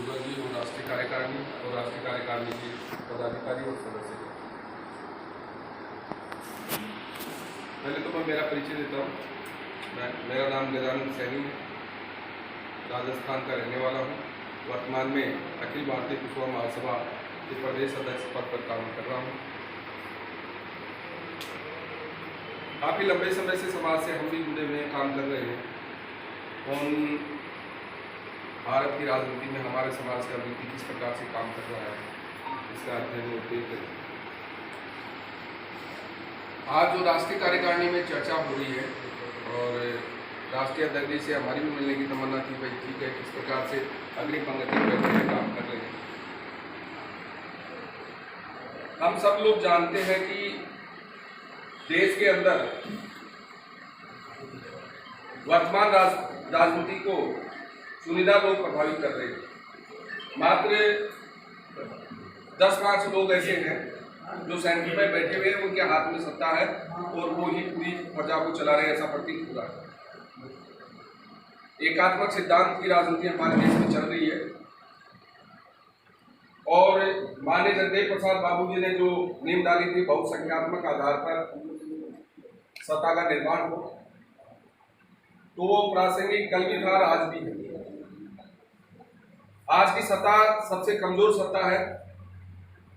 युगल जी और राष्ट्रीय कार्यकारिणी के पदाधिकारी और सदस्य। पहले तो मैं मेरा परिचय देता हूँ। मेरा नाम गजानंद सैनी है, राजस्थान का रहने वाला हूँ। वर्तमान में अखिल भारतीय कुशवा महासभा के प्रदेश अध्यक्ष पद पर काम कर रहा हूँ। काफ़ी लंबे समय से समाज से हम भी जुड़े हुए काम कर रहे हैं। कौन भारत की राजनीति में हमारे समाज का व्यक्ति किस प्रकार से काम कर रहा है, इसका अध्ययन उद्देश्य है। आज जो राष्ट्रीय कार्यकारिणी में चर्चा हो रही है और राष्ट्रीय अध्यक्ष जी से हमारी भी मिलने की तमन्ना थी, भाई ठीक है, किस प्रकार से अग्रिम पंक्ति में बैठे हैं, काम कर रहे हैं। हम सब लोग जानते हैं कि देश के अंदर वर्तमान राजनीति को चुनिंदा लोग प्रभावित कर रहे हैं। मात्र 10-5 लोग ऐसे हैं जो सेंटर में बैठे हुए हैं, उनके हाथ में सत्ता है और वो ही पूरी प्रजा को चला रहे हैं, ऐसा प्रतीत हो रहा है। एकात्मक सिद्धांत की राजनीति हमारे देश में चल रही है और माननीय जगदेव प्रसाद बाबू जी ने जो नींव डाली थी बहुसंख्यात्मक आधार पर सत्ता का निर्माण हो, तो वो प्रासंगिक कल भी था, आज भी है। आज की सत्ता सबसे कमजोर सत्ता है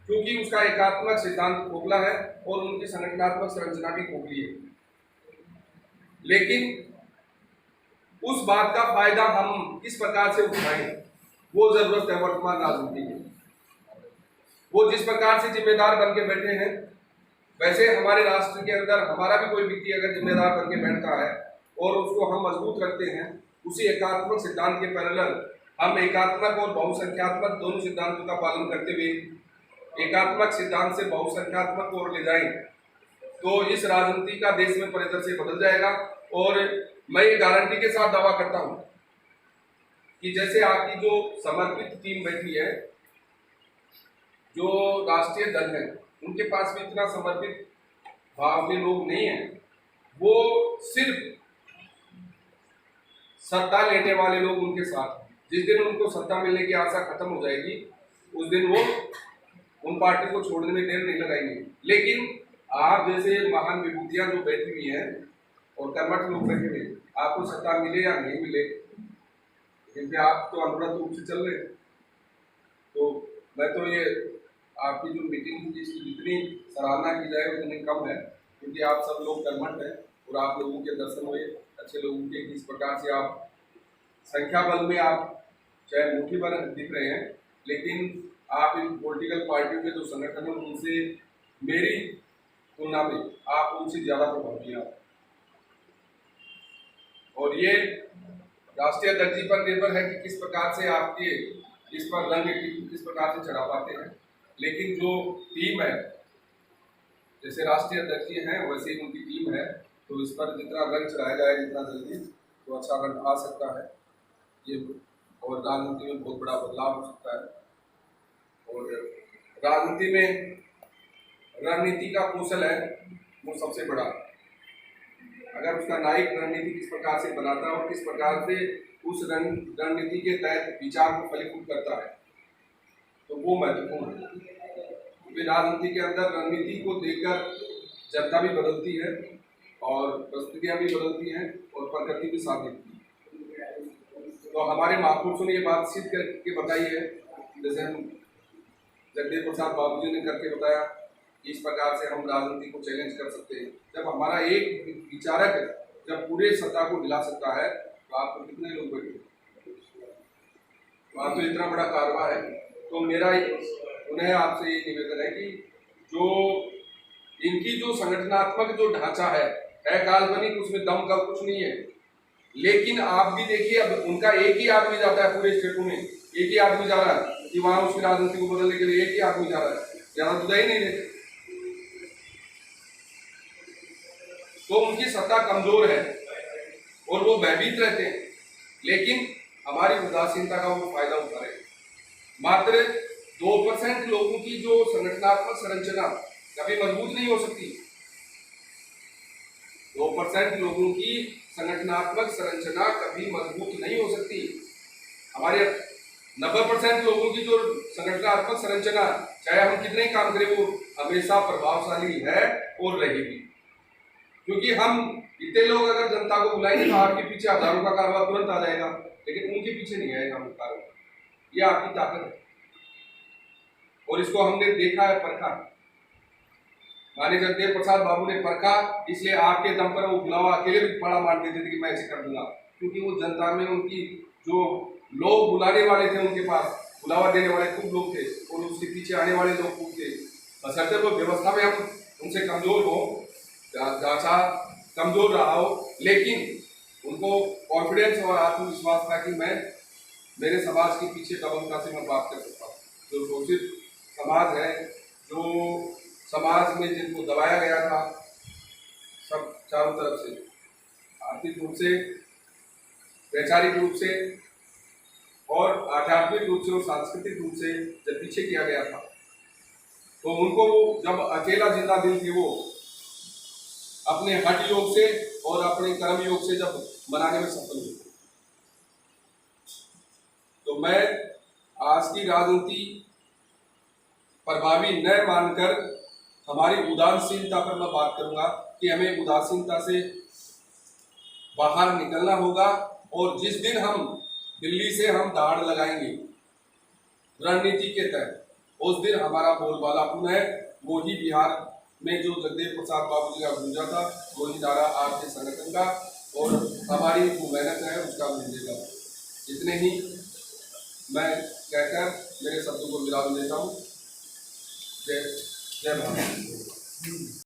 क्योंकि उसका एकात्मक सिद्धांत खोखला है और उनकी संगठनात्मक संरचना भी खोखली है। लेकिन उस बात का फायदा हम किस प्रकार से उठाएं, वो जरूरत है वर्तमान राजनीति में। वो जिस प्रकार से जिम्मेदार बन के बैठे हैं, वैसे हमारे राष्ट्र के अंदर हमारा भी कोई व्यक्ति अगर जिम्मेदार बन के बैठता है और उसको हम मजबूत रखते हैं, उसी एकात्मक सिद्धांत के पैरेलल हम एकात्मक और बहुसंख्यात्मक दोनों सिद्धांतों का पालन करते हुए एकात्मक सिद्धांत से बहुसंख्यात्मक ओर ले जाएं, तो इस राजनीति का देश में परिदृश्य बदल जाएगा। और मैं ये गारंटी के साथ दावा करता हूं कि जैसे आपकी जो समर्पित टीम बैठी है, जो राष्ट्रीय दल है, उनके पास भी इतना समर्पित भाव में लोग नहीं है। वो सिर्फ सत्ता लेने वाले लोग उनके साथ। जिस दिन उनको सत्ता मिलने की आशा खत्म हो जाएगी, उस दिन वो उन पार्टी को छोड़ने में देर नहीं लगाएंगे। लेकिन आप जैसे महान विभूतियां जो बैठी हुई हैं और कर्मठ लोग बैठे हुए, आपको सत्ता मिले या नहीं मिले, क्योंकि आप तो अनुव्रत रूप से चल रहे हैं। तो मैं तो ये आपकी जो मीटिंग थी, इसकी जितनी सराहना की जाए उतनी कम है, क्योंकि आप सब लोग कर्मठ हैं और आप लोगों के दर्शन हुए अच्छे लोगों के, किस प्रकार से आप संख्या बल में आप चाहे मुट्ठी भर दिख रहे हैं, लेकिन आप इन पॉलिटिकल पार्टियों के जो संगठन हैं उनसे मेरी तुलना में आप उनसे ज़्यादा प्रभावी हैं। और ये राष्ट्रीय अध्यक्ष जी पर निर्भर है कि किस प्रकार से आपके इस पर रंग किस प्रकार से चढ़ा पाते हैं। लेकिन जो टीम है, जैसे राष्ट्रीय अध्यक्ष जी हैं वैसे ही उनकी टीम है, तो इस पर जितना रंग चढ़ाया जाए जितना जल्दी, तो अच्छा रंग आ सकता है ये, और राजनीति में बहुत बड़ा बदलाव हो सकता है। और राजनीति में रणनीति का कौशल है वो सबसे बड़ा। अगर उसका नायक रणनीति किस प्रकार से बनाता है और किस प्रकार से उस रणनीति के तहत विचार को फलीभूत करता है, तो वो महत्वपूर्ण है। क्योंकि राजनीति के अंदर रणनीति को देखकर जनता भी बदलती है और परिस्थितियां भी बदलती हैं और प्रकृति भी साथ देती है। तो हमारे महापुरुषों ने ये बात सिद्ध करके बताई है, जैसे हम जगदेव प्रसाद बाबू जी ने करके बताया कि इस प्रकार से हम राजनीति को चैलेंज कर सकते हैं। जब हमारा एक विचारक जब पूरे सत्ता को हिला सकता है, तो आपको कितने लोग बैठे, वहाँ तो इतना बड़ा कारवा है। तो मेरा उन्हें आपसे ये निवेदन है कि जो इनकी जो संगठनात्मक जो ढांचा है काल्पनिक, उसमें दम का कुछ नहीं है। लेकिन आप भी देखिए, अब उनका एक ही आदमी जाता है पूरे स्टेटों में, एक ही आदमी जा रहा है कि वहां उसकी राजनीति को बदलने के लिए एक ही आदमी जा रहा है, ज्यादा तो जा ही नहीं रहे। तो उनकी सत्ता कमजोर है और वो भयभीत रहते हैं, लेकिन हमारी उदासीनता का वो फायदा उठा रहे हैं। मात्र 2% लोगों की जो संगठनात्मक संरचना कभी मजबूत नहीं हो सकती। 2% लोगों की संगठनात्मक संरचना कभी मजबूत नहीं हो सकती। हमारे 90% लोगों की जो संगठनात्मक संरचना, चाहे हम कितने ही काम करें, वो हमेशा प्रभावशाली है और रहेगी। क्योंकि हम इतने लोग अगर जनता को बुलाएंगे तो आपके पीछे हजारों का कारवा तुरंत आ जाएगा, लेकिन उनके पीछे नहीं आएगा वो कारवा। ये आपकी ताकत है और इसको हमने देखा है, परखा। माननीय जगदेव प्रसाद बाबू ने परखा, इसलिए आपके दम पर वो बुलावा अकेले भी बड़ा मान देते थे कि मैं ऐसे कर दूंगा, क्योंकि वो जनता में उनकी जो लोग बुलाने वाले थे, उनके पास बुलावा देने वाले खूब लोग थे और उसके पीछे आने वाले लोग खूब थे। बशर्ते वो व्यवस्था में हम उनसे कमजोर हो, जांचा कमजोर रहा हो, लेकिन उनको कॉन्फिडेंस और आत्मविश्वास था कि मैं मेरे समाज के पीछे दबंगता से मैं बात कर सकता हूँ। जो शोषित समाज है, जो समाज में जिनको दबाया गया था सब चारों तरफ से, आर्थिक रूप से, वैचारिक रूप से और आध्यात्मिक रूप से और सांस्कृतिक रूप से जब पीछे किया गया था, तो उनको जब अकेला जिंदा दिल थे वो अपने हठ योग से और अपने कर्म योग से जब मनाने में सफल हुए। तो मैं आज की राजनीति प्रभावी न मानकर हमारी उदासीनता पर मैं बात करूंगा कि हमें उदासीनता से बाहर निकलना होगा। और जिस दिन हम दिल्ली से हम दाढ़ लगाएंगे रणनीति के तहत, उस दिन हमारा बोलबाला पुनः वही बिहार में जो जगदेव प्रसाद बाबू जी का गूंजा था, वही नारा आपके संगठन का और हमारी जो मेहनत है उसका मिलेगा। इतने ही मैं कहकर मेरे शब्दों को विराम देता हूँ। जय जय भारत।